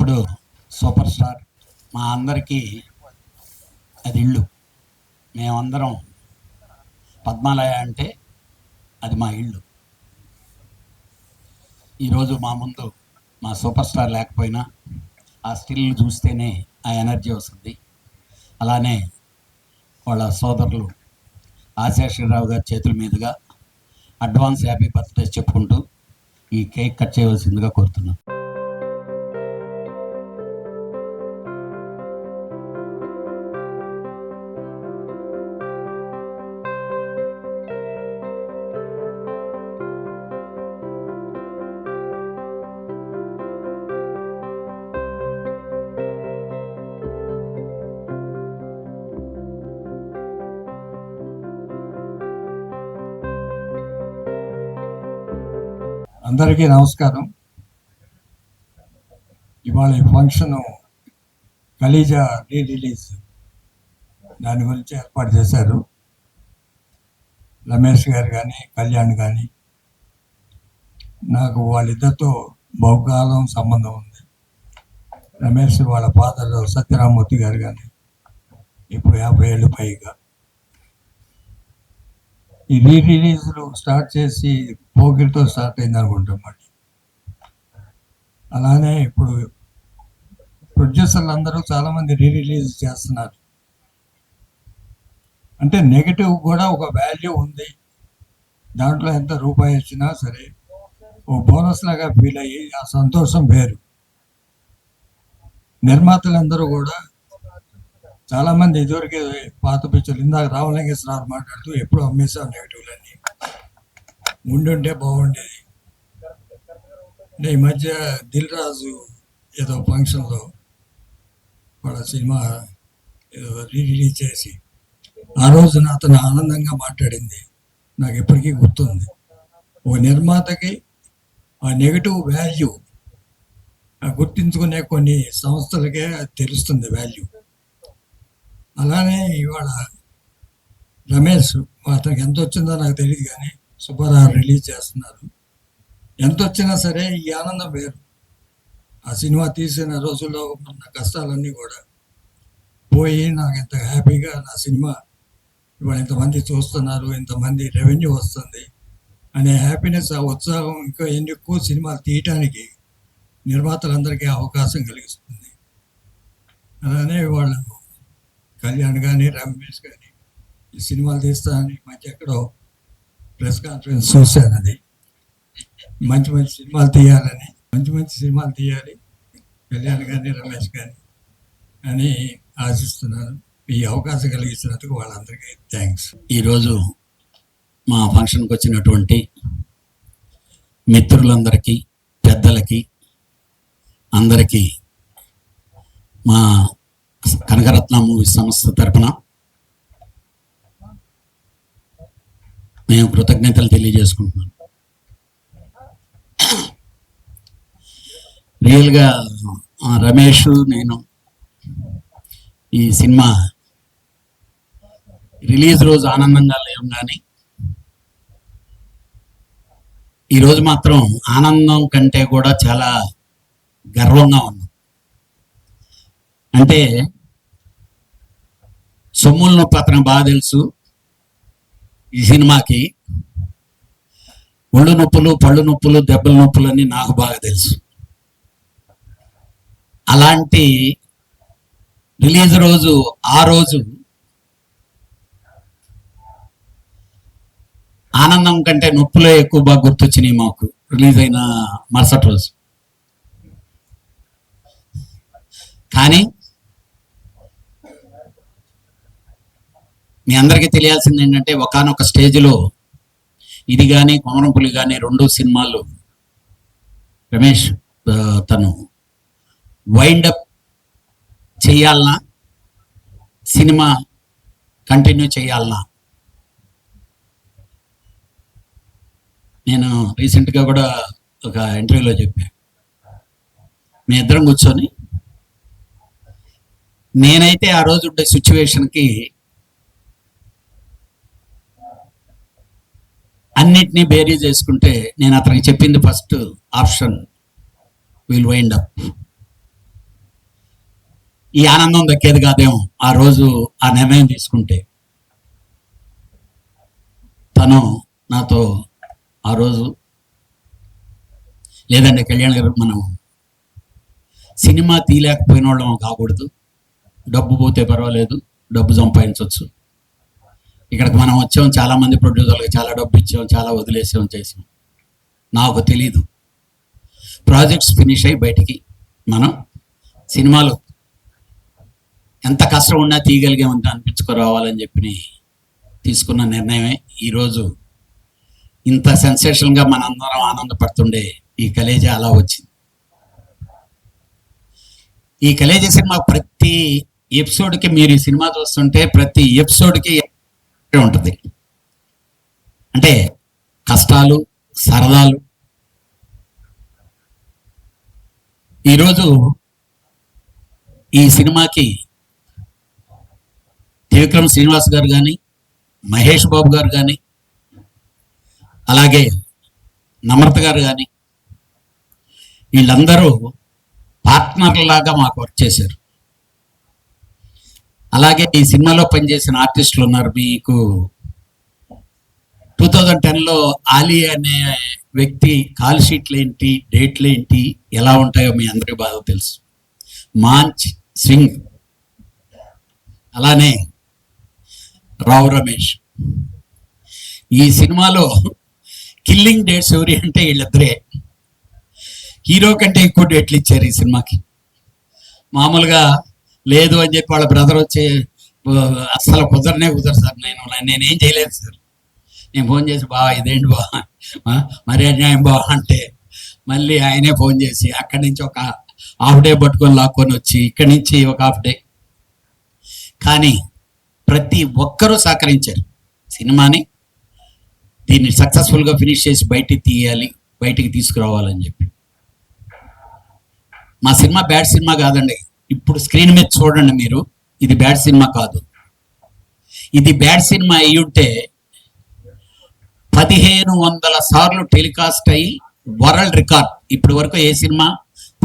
ఇప్పుడు super star మా అందరికీ అది ఇల్లు. మేమందరం పద్మాలయ అంటే అది మా ఇల్లు. ఈరోజు మా ముందు మా సూపర్ స్టార్ లేకపోయినా ఆ స్టిల్ చూస్తేనే ఆ ఎనర్జీ వస్తుంది. అలానే వాళ్ళ సోదరులు ఆశేషరావు గారి చేతుల మీదుగా అడ్వాన్స్ హ్యాపీ బర్త్డే చెప్పుకుంటూ ఈ కేక్ కట్ చేయవలసిందిగా కోరుతున్నాను. అందరికీ నమస్కారం. ఇవాళ ఈ ఫంక్షను ఖలీజా రీ రిలీజ్ దాని గురించి ఏర్పాటు చేశారు. రమేష్ గారు కానీ కళ్యాణ్ కానీ నాకు వాళ్ళిద్దరితో బహుకాలం సంబంధం ఉంది. రమేష్ వాళ్ళ ఫాదర్ సత్యరామూర్తి గారు కానీ ఇప్పుడు 50 ఏళ్ళు పైగా. ఈ రీ రిలీజ్లు స్టార్ట్ చేసి పోకిరితో స్టార్ట్ అయింది అనుకుంటాం. మళ్ళీ అలానే ఇప్పుడు ప్రొడ్యూసర్లు అందరూ చాలామంది రీ రిలీజ్ చేస్తున్నారు. అంటే నెగటివ్ కూడా ఒక వాల్యూ ఉంది, దాంట్లో ఎంత రూపాయి వచ్చినా సరే ఓ బోనస్ లాగా ఫీల్ అయ్యి ఆ సంతోషం వేరు. నిర్మాతలందరూ కూడా చాలామంది ఇదివరకే పాత పిక్చర్లు, ఇందాక రామలింగేశ్వరరావు మాట్లాడుతూ ఎప్పుడు అమ్మేసాం నెగిటివ్లన్నీ, ఉండుంటే బాగుండేది. ఈ మధ్య దిల్ రాజు ఏదో ఫంక్షన్లో వాళ్ళ సినిమా ఏదో రిలీజ్ చేసి ఆ రోజున అతను ఆనందంగా మాట్లాడింది నాకు ఎప్పటికీ గుర్తుంది. ఓ నిర్మాతకి ఆ నెగటివ్ వాల్యూ గుర్తించుకునే కొన్ని సంస్థలకే తెలుస్తుంది వాల్యూ. అలానే ఇవాళ రమేష్, అతనికి ఎంత వచ్చిందో నాకు తెలియదు కానీ సూపర్ రిలీజ్ చేస్తున్నారు. ఎంత వచ్చినా సరే ఈ ఆనందం వేరు. ఆ సినిమా తీసిన రోజుల్లో ఉన్న కష్టాలన్నీ కూడా పోయి నాకు ఎంత హ్యాపీగా నా సినిమా ఇవాళ ఇంతమంది చూస్తున్నారు, ఇంతమంది రెవెన్యూ వస్తుంది అనే హ్యాపీనెస్, ఆ ఉత్సాహం ఇంకా ఎక్కువ సినిమాలు తీయటానికి నిర్మాతలందరికీ అవకాశం కలిగిస్తుంది. అలానే వాళ్ళు కళ్యాణ్ కానీ రమేష్ కానీ ఈ సినిమాలు తీస్తా అని మధ్య ఎక్కడో ప్రెస్ కాన్ఫరెన్స్ చూశాను. అది మంచి మంచి సినిమాలు తీయాలని, మంచి సినిమాలు తీయాలి కళ్యాణ్ కానీ రమేష్ కానీ అని ఆశిస్తున్నాను. ఈ అవకాశం కలిగించినందుకు వాళ్ళందరికీ థ్యాంక్స్. ఈరోజు మా ఫంక్షన్కి వచ్చినటువంటి మిత్రులందరికీ, పెద్దలకి అందరికీ మా కనకరత్న మూవీ సంస్థ తరఫున మేము కృతజ్ఞతలు తెలియజేసుకుంటున్నాం. రియల్గా రమేష్, నేను ఈ సినిమా రిలీజ్ రోజు ఆనందంగా లేవు, కానీ ఈరోజు మాత్రం ఆనందం కంటే కూడా చాలా గర్వంగా ఉన్నాం. అంటే సొమ్ముల నొప్పి అతనికి బాగా తెలుసు. ఈ సినిమాకి ఒళ్ళు నొప్పులు, పళ్ళు నొప్పులు, దెబ్బల నొప్పులు అన్నీ నాకు బాగా తెలుసు. అలాంటి రిలీజ్ రోజు, ఆ రోజు ఆనందం కంటే నొప్పులే ఎక్కువ బాగా గుర్తొచ్చినాయి మాకు రిలీజ్ అయిన మరుసటి రోజు. కానీ మీ అందరికీ తెలియాల్సింది ఏంటంటే, ఒకానొక స్టేజ్లో ఇది కానీ కొమరంపులి కానీ 2 సినిమాలు రమేష్ తను వైండప్ చేయాలన్నా, సినిమా కంటిన్యూ చేయాలన్నా, నేను రీసెంట్గా కూడా ఒక ఇంటర్వ్యూలో చెప్పాను. మీ ఇద్దరం కూర్చొని, నేనైతే ఆ రోజు ఉండే సిచ్యువేషన్కి అన్నిటినీ బేరీ చేసుకుంటే నేను అతనికి చెప్పింది first option will wind up. ఈ ఆనందం దక్కేది కాదేమో ఆ రోజు ఆ నిర్ణయం తీసుకుంటే. తను నాతో ఆ రోజు, లేదండి కళ్యాణ్ గారు, మనం సినిమా తీయలేకపోయిన వాళ్ళం కాకూడదు, డబ్బు పోతే పర్వాలేదు, డబ్బు సంపాదించవచ్చు. ఇక్కడికి మనం వచ్చాం, చాలామంది ప్రొడ్యూసర్లకు చాలా డబ్బు ఇచ్చాం, చాలా వదిలేసాం, చేసాం. నాకు తెలీదు, ప్రాజెక్ట్స్ ఫినిష్ అయ్యి బయటికి మనం సినిమాలు ఎంత కష్టం ఉన్నా తీయగలిగామంటే అనిపించుకురావాలని చెప్పి తీసుకున్న నిర్ణయమే ఈరోజు ఇంత సెన్సేషన్గా మనందరం ఆనందపడుతుండే ఈ కలేజా అలా వచ్చింది. ఈ కలేజా సినిమా ప్రతి ఎపిసోడ్కి, మీరు ఈ సినిమా చూస్తుంటే ప్రతి ఎపిసోడ్కి ఉంటుంది. అంటే కష్టాలు, సరదాలు. ఈరోజు ఈ సినిమాకి త్రివిక్రమ్ శ్రీనివాస్ గారు కానీ, మహేష్ బాబు గారు కానీ, అలాగే నమ్రత గారు కానీ, వీళ్ళందరూ పార్ట్నర్లాగా మాకు వర్క్ చేశారు. అలాగే ఈ సినిమాలో పనిచేసిన ఆర్టిస్టులు ఉన్నారు. మీకు 2010లో ఆలీ అనే వ్యక్తి కాల్ షీట్లు ఏంటి, డేట్లు ఏంటి, ఎలా ఉంటాయో మీ అందరికీ బాగా తెలుసు. మాంచ్ సింగ్, అలానే రావు రమేష్. ఈ సినిమాలో కిల్లింగ్ డేట్స్ ఎవరి అంటే వీళ్ళిద్దరే. హీరో కంటే ఎక్కువ డేట్లు ఇచ్చారు ఈ సినిమాకి. మామూలుగా లేదు అని చెప్పి వాళ్ళ బ్రదర్ వచ్చి అస్సలు కుదరదు సార్, నేనేం చేయలేదు సార్. నేను ఫోన్ చేసి, బా ఇదేంటి బా మరి అన్యాయం బా అంటే, మళ్ళీ ఆయనే ఫోన్ చేసి అక్కడి నుంచి ఒక హాఫ్ డే పట్టుకొని లాక్కొని వచ్చి ఇక్కడి నుంచి ఒక హాఫ్ డే. కానీ ప్రతి ఒక్కరూ సహకరించారు సినిమాని, దీన్ని సక్సెస్ఫుల్గా ఫినిష్ చేసి బయటికి తీసుకురావాలని చెప్పి. మా సినిమా బ్యాడ్ సినిమా కాదండి. ఇప్పుడు స్క్రీన్ మీద చూడండి మీరు, ఇది బ్యాడ్ సినిమా కాదు. ఇది బ్యాడ్ సినిమా అయి ఉంటే 1500 సార్లు టెలికాస్ట్ అయ్యి వరల్డ్ రికార్డ్. ఇప్పటి వరకు ఏ సినిమా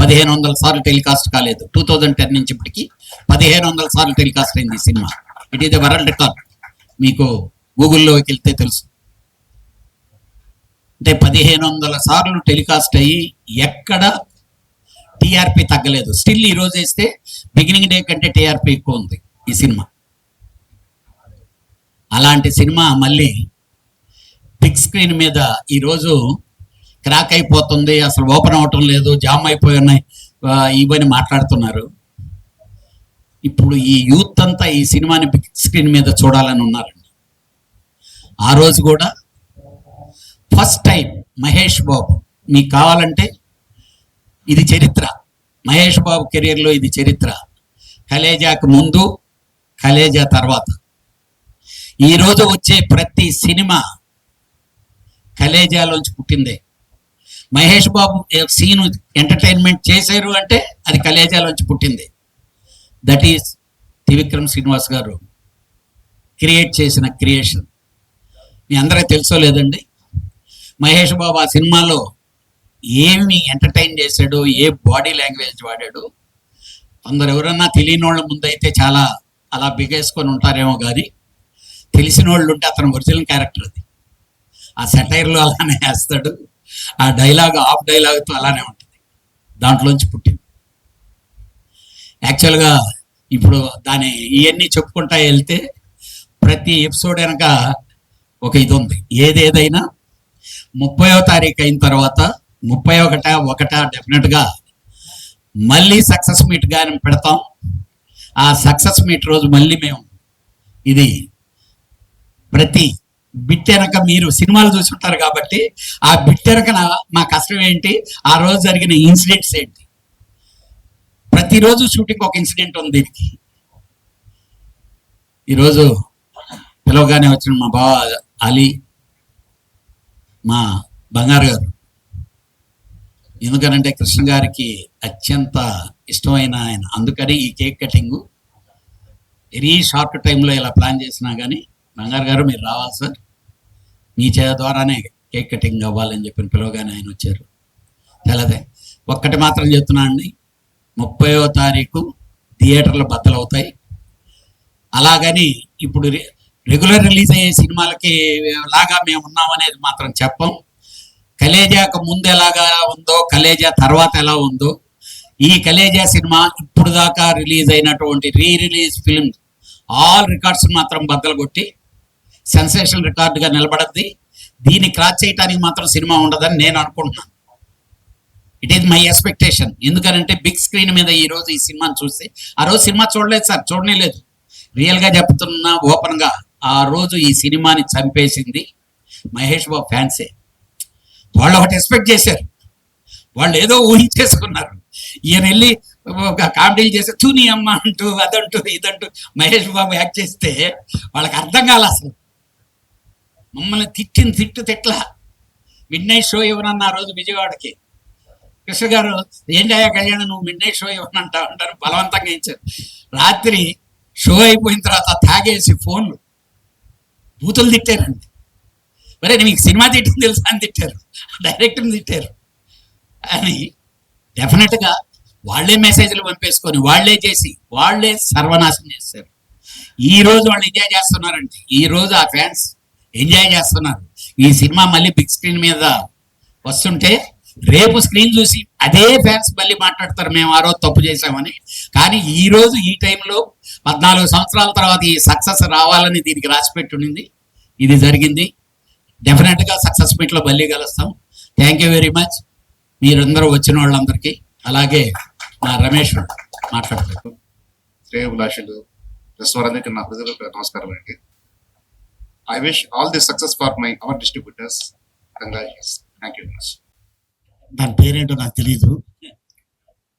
1500 సార్లు టెలికాస్ట్ కాలేదు. 2010 నుంచి ఇప్పటికి 1500 సార్లు టెలికాస్ట్ అయింది ఈ cinema. It is the world record. మీకు గూగుల్లోకి వెళ్తే తెలుసు. అంటే 1500 సార్లు టెలికాస్ట్ అయ్యి ఎక్కడ టీఆర్పీ తగ్గలేదు. స్టిల్ ఈరోజు వేస్తే బిగినింగ్ డే కంటే టీఆర్పీ ఎక్కువ ఉంది ఈ సినిమా. అలాంటి సినిమా మళ్ళీ బిగ్ స్క్రీన్ మీద ఈరోజు క్రాక్ అయిపోతుంది, అసలు ఓపెన్ అవటం లేదు, జామ్ అయిపోయి ఉన్నాయి, ఇవన్నీ మాట్లాడుతున్నారు. ఇప్పుడు ఈ యూత్ అంతా ఈ సినిమాని బిగ్ స్క్రీన్ మీద చూడాలని ఉన్నారండి. ఆ రోజు కూడా ఫస్ట్ టైం మహేష్ బాబు, మీకు కావాలంటే ఇది చరిత్ర, మహేష్ బాబు కెరీర్లో ఇది చరిత్ర. కలేజాకు ముందు, కలేజా తర్వాత. ఈరోజు వచ్చే ప్రతి సినిమా కలేజాలోంచి పుట్టిందే. మహేష్ బాబు సీను ఎంటర్టైన్మెంట్ చేశారు అంటే అది కలేజాలోంచి పుట్టింది. దట్ ఈస్ త్రివిక్రమ్ శ్రీనివాస్ గారు క్రియేట్ చేసిన క్రియేషన్. మీ అందరికీ తెలుసో లేదండి, మహేష్ బాబు ఆ సినిమాలో ఏమి ఎంటర్టైన్ చేశాడు, ఏ బాడీ లాంగ్వేజ్ వాడాడు. కొందరు ఎవరన్నా తెలియని వాళ్ళ ముందు అయితే చాలా అలా బిగేసుకొని ఉంటారేమో, కానీ తెలిసిన వాళ్ళు ఉంటే అతను ఒరిజినల్ క్యారెక్టర్ అది. ఆ సెటైర్లో అలానే వేస్తాడు, ఆ డైలాగ్ ఆఫ్ డైలాగ్తో అలానే ఉంటుంది. దాంట్లోంచి పుట్టింది. యాక్చువల్గా ఇప్పుడు దాని ఇవన్నీ చెప్పుకుంటా వెళ్తే ప్రతి ఎపిసోడ్ వెనక ఒక ఇది ఉంది. ఏదేదైనా 30వ తారీఖు అయిన తర్వాత 31 డెఫినెట్గా మళ్ళీ సక్సెస్ మీట్ గా పెడతాం. ఆ సక్సెస్ మీట్ రోజు మళ్ళీ మేము ఇది ప్రతి బిట్ వెనక, మీరు సినిమాలు చూసుంటారు కాబట్టి ఆ బిట్ వెనక మా కష్టం ఏంటి, ఆ రోజు జరిగిన ఇన్సిడెంట్స్ ఏంటి. ప్రతిరోజు షూటింగ్ ఒక ఇన్సిడెంట్ ఉంది దీనికి. ఈరోజు పిలవగానే వచ్చిన మా బావ అలీ, మా బంగారు గారు, ఎందుకనంటే కృష్ణ గారికి అత్యంత ఇష్టమైన ఆయన. అందుకని ఈ కేక్ కటింగ్ వెరీ షార్ట్ టైంలో ఇలా ప్లాన్ చేసినా కానీ, బంగారు గారు మీరు రావాలి సార్, మీ ద్వారానే కేక్ కటింగ్ అవ్వాలని చెప్పి పిలవగానే ఆయన వచ్చారు. చాలాదే. ఒక్కటి మాత్రం చెప్తున్నా అండి, 30వ తారీఖు థియేటర్లు బద్దలవుతాయి. అలాగని ఇప్పుడు రెగ్యులర్ రిలీజ్ అయ్యే సినిమాలకి లాగా మేము ఉన్నామనేది మాత్రం చెప్పం. కలేజాకు ముందు ఎలాగా ఉందో, కలేజా తర్వాత ఎలా ఉందో, ఈ కలేజా సినిమా ఇప్పుడు దాకా రిలీజ్ అయినటువంటి రిలీజ్ ఫిల్మ్ ఆల్ రికార్డ్స్ మాత్రం బద్దలు కొట్టి సెన్సేషన్ రికార్డుగా నిలబడద్ది. దీన్ని క్రాస్ చేయడానికి మాత్రం సినిమా ఉండదని నేను అనుకుంటున్నాను. It is my expectation. ఎందుకనంటే బిగ్ స్క్రీన్ మీద ఈ రోజు ఈ సినిమాని చూస్తే, ఆ రోజు సినిమా చూడలేదు సార్, చూడలేదు. రియల్గా చెప్తున్నా ఓపెన్గా, ఆ రోజు ఈ సినిమాని చంపేసింది మహేష్ బాబు ఫ్యాన్సే. వాళ్ళు ఒకటి ఎక్స్పెక్ట్ చేశారు, వాళ్ళు ఏదో ఊహించేసుకున్నారు. ఈయన వెళ్ళి ఒక కామెడీలు చేస్తే తూని అమ్మ అంటూ అదంటూ ఇదంటూ మహేష్ బాబు యాక్ట్ చేస్తే వాళ్ళకి అర్థం కాల. అసలు మమ్మల్ని తిట్ల మిడ్ నైట్ షో ఇవ్వనన్న ఆ రోజు విజయవాడకి కృష్ణ గారు, ఏంటయ్యా కళ్యాణ్ నువ్వు మిడ్ నైట్ షో ఇవ్వనంటావు అంటారు, బలవంతంగా ఇచ్చారు. రాత్రి షో అయిపోయిన తర్వాత తాగేసి ఫోన్లు బూతులు తిట్టారండి. మరే మీకు సినిమా తిట్టింది తెలుసా అని తిట్టారు, డైరెక్టర్ని తిట్టారు అని. డెఫినెట్గా వాళ్ళే మెసేజ్లు పంపేసుకొని వాళ్ళే చేసి వాళ్ళే సర్వనాశనం చేస్తారు. ఈ రోజు వాళ్ళు ఎంజాయ్ చేస్తున్నారండి. ఈ రోజు ఆ ఫ్యాన్స్ ఎంజాయ్ చేస్తున్నారు. ఈ సినిమా మళ్ళీ బిగ్ స్క్రీన్ మీద వస్తుంటే రేపు స్క్రీన్ చూసి అదే ఫ్యాన్స్ మళ్ళీ మాట్లాడతారు, మేము ఆ రోజు తప్పు చేశామని. కానీ ఈ రోజు ఈ టైంలో 14 సంవత్సరాల తర్వాత ఈ సక్సెస్ రావాలని దీనికి రాసిపెట్టి ఉండింది. ఇది జరిగింది. డెఫినెట్గా సక్సెస్ మీట్లో మళ్ళీ కలుస్తాం. థ్యాంక్ యూ వెరీ మచ్ మీరందరూ వచ్చిన వాళ్ళందరికీ. అలాగే నా రమేష్ మాట్లాడతారు. శ్రేయోభిలాషులు ప్రెస్ వారందరికీ నా హృదయపూర్వక నమస్కారం అండి. I wish all the success for hour distributors. Congratulations. Thank you very much. దాని పేరేంటో నాకు తెలీదు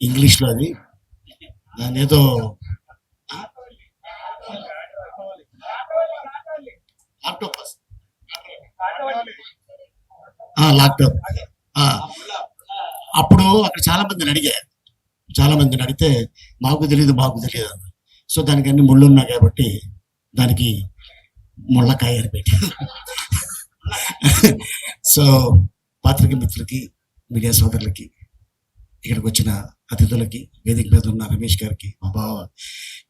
ఇంగ్లీష్లో. అది దాని ఏదో ల్యాప్టాప్. అప్పుడు అక్కడ చాలా మందిని అడిగితే మాకు తెలియదు అన్న. సో దానికి అన్ని ముళ్ళు ఉన్నాయి కాబట్టి దానికి ముళ్ళకాయ అని పెట్టి. సో పాత్రిక మిత్రులకి, మీడియా సోదరులకి, ఇక్కడికి వచ్చిన అతిథులకి, వేదిక మీద ఉన్న రమేష్ గారికి, మా బావ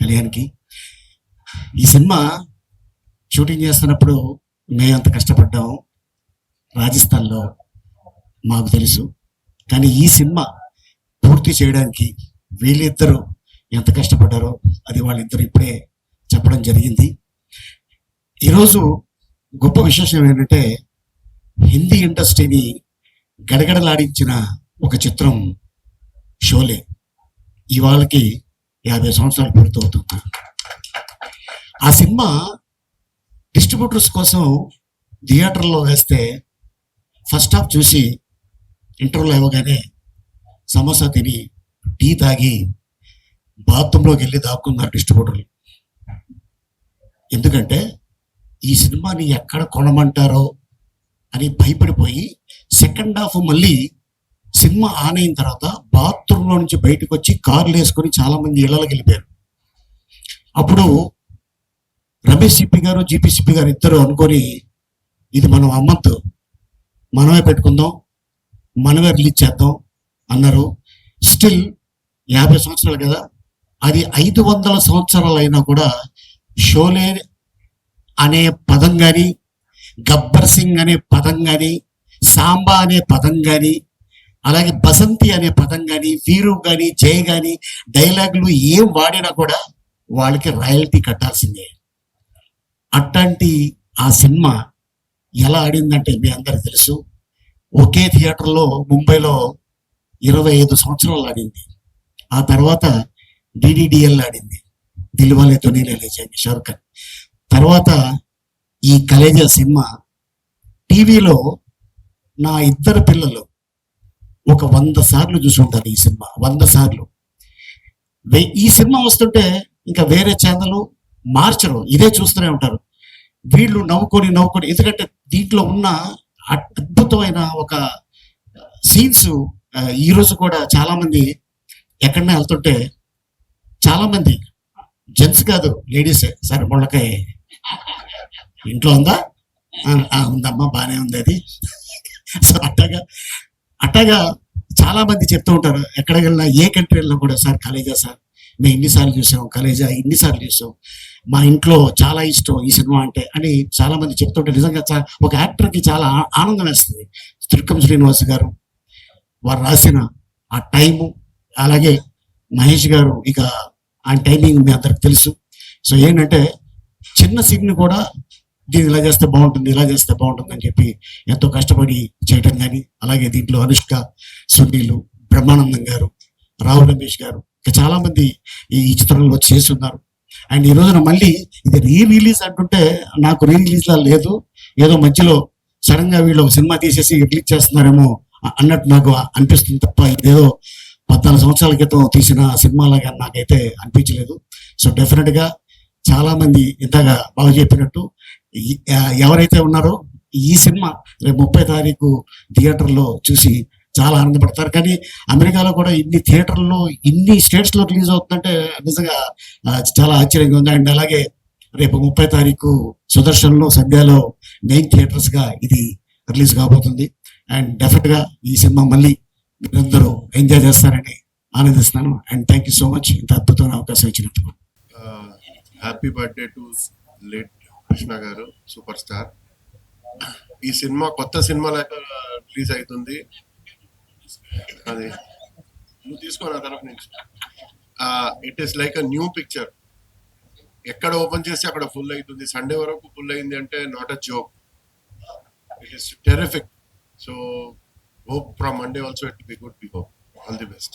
కళ్యాణ్కి, ఈ సినిమా షూటింగ్ చేస్తున్నప్పుడు మేమంత కష్టపడ్డాము రాజస్థాన్లో మాకు తెలుసు. కానీ ఈ సినిమా పూర్తి చేయడానికి వీళ్ళిద్దరూ ఎంత కష్టపడ్డారో అది వాళ్ళిద్దరు ఇప్పుడే చెప్పడం జరిగింది. ఈరోజు గొప్ప విశేషం ఏంటంటే హిందీ ఇండస్ట్రీని గడగడలాడించిన ఒక చిత్రం షోలే ఇవాళకి 50 సంవత్సరాలు పూర్తవుతుంది. ఆ సినిమా డిస్ట్రిబ్యూటర్స్ కోసం థియేటర్లో వేస్తే ఫస్ట్ హాఫ్ చూసి ఇంటర్వ్యూలో ఇవ్వగానే సమోసా తిని టీ తాగి బాత్రూంలోకి వెళ్ళి దాక్కున్నారు డిస్ట్రిబ్యూటర్లు. ఎందుకంటే ఈ సినిమాని ఎక్కడ కొనమంటారో అని భయపడిపోయి సెకండ్ హాఫ్ మళ్ళీ సినిమా ఆన్ అయిన తర్వాత బాత్రూంలో నుంచి బయటకు వచ్చి కార్లు వేసుకొని చాలా మంది ఇళ్లలోకి వెళ్ళిపోయారు. అప్పుడు రమేష్ సిప్పి గారు, జీపీ సిప్పి గారు ఇద్దరు అనుకొని ఇది మనం అమ్మద్దు, మనమే పెట్టుకుందాం, మనమే రిలీజ్ చేద్దాం అన్నారు. స్టిల్ 50 సంవత్సరాలు కదా, అది 500 సంవత్సరాలు అయినా కూడా షోలే అనే పదం కానీ, గబ్బర్ సింగ్ అనే పదం కానీ, సాంబా అనే పదం కానీ, అలాగే బసంతి అనే పదం కానీ, వీరు కానీ, జయ కానీ డైలాగులు ఏం వాడినా కూడా వాళ్ళకి రాయల్టీ కట్టాల్సిందే. అట్లాంటి ఆ సినిమా ఎలా ఆడిందంటే మీ అందరికి తెలుసు. ఒకే థియేటర్లో ముంబైలో 25 సంవత్సరాలు ఆడింది. ఆ తర్వాత డిడిడిఎల్ ఆడింది, దిల్వాలే దునియా లే జాయేంగే షారుఖ్ ఖాన్. తర్వాత ఈ కలేజా సినిమా టీవీలో నా ఇద్దరు పిల్లలు ఒక 100 సార్లు చూసి ఉంటారు. ఈ సినిమా 100 సార్లు. ఈ సినిమా వస్తుంటే ఇంకా వేరే ఛానల్ మార్చరు, ఇదే చూస్తూనే ఉంటారు. వీళ్ళు నవ్వుకొని ఎందుకంటే దీంట్లో ఉన్న అద్భుతమైన ఒక సీన్స్. ఈరోజు కూడా చాలా మంది ఎక్కడన్నా వెళ్తుంటే చాలా మంది జెంట్స్ కాదు లేడీసే, సరే ముళ్ళకాయ ఇంట్లో ఉందా, ఉందమ్మా బాగానే ఉంది అది. సో అట్టగా చాలా మంది చెప్తూ ఉంటారు. ఎక్కడికి వెళ్ళినా ఏ కంట్రీ వెళ్ళినా కూడా సార్ కలేజా సార్ మేము ఇన్నిసార్లు చూసాం, కలేజా ఇన్నిసార్లు చూసాం, మా ఇంట్లో చాలా ఇష్టం ఈ సినిమా అంటే అని చాలా మంది చెప్తుంటే నిజంగా ఒక యాక్టర్కి చాలా ఆనందం వేస్తుంది. త్రిక్కం శ్రీనివాస్ గారు వారు రాసిన ఆ టైము, అలాగే మహేష్ గారు ఇక ఆయన టైమింగ్ మీ అందరికి తెలుసు. సో ఏంటంటే చిన్న సీన్ని కూడా దీన్ని ఇలా చేస్తే బాగుంటుంది, ఇలా చేస్తే బాగుంటుంది అని చెప్పి ఎంతో కష్టపడి చేయడం కానీ, అలాగే దీంట్లో అనుష్క, సునీలు, బ్రహ్మానందం గారు, రావు రమేష్ గారు ఇంకా చాలా మంది ఈ చిత్రంలో చేస్తున్నారు. అండ్ ఈ రోజున మళ్ళీ ఇది రిలీజ్ అంటుంటే నాకు రిలీజ్ లా లేదు, ఏదో మధ్యలో సడన్ గా వీళ్ళు ఒక సినిమా తీసేసి రిలీజ్ చేస్తున్నారేమో అన్నట్టు నాకు అనిపిస్తుంది తప్ప ఇదేదో 14 సంవత్సరాల క్రితం తీసిన సినిమా లాగా నాకైతే అనిపించలేదు. సో డెఫినెట్ గా చాలా మంది ఇంతగా బాగా చెప్పినట్టు ఎవరైతే ఉన్నారో ఈ సినిమా రేపు 30 తారీఖు థియేటర్లో చూసి చాలా ఆనందపడతారు. కానీ అమెరికాలో కూడా ఇన్ని థియేటర్లో ఇన్ని స్టేట్స్లో రిలీజ్ అవుతుందంటే నిజంగా చాలా ఆశ్చర్యంగా ఉంది. అండ్ అలాగే రేపు 30 తారీఖు సుదర్శన్లో, సంధ్యాలో మెయిన్ థియేటర్స్గా ఇది రిలీజ్ కాబోతుంది. అండ్ డెఫినెట్గా ఈ సినిమా మళ్ళీ మీరందరూ ఎంజాయ్ చేస్తారని ఆనందిస్తున్నాను. And thank you so much ఇంత అద్భుతమైన అవకాశం ఇచ్చినందుకు. Happy birthday to late Krishna garu, super star. ఈ సినిమా కొత్త సినిమా లాగా రిలీజ్ అవుతుంది. అది నువ్వు తీసుకోనా తరఫు నుంచి. It is like a new picture. ఎక్కడ ఓపెన్ చేస్తే అక్కడ ఫుల్ అవుతుంది. సండే వరకు ఫుల్ అయింది అంటే not a joke. It is terrific. So hope from Monday also it will be good. We hope. All the best.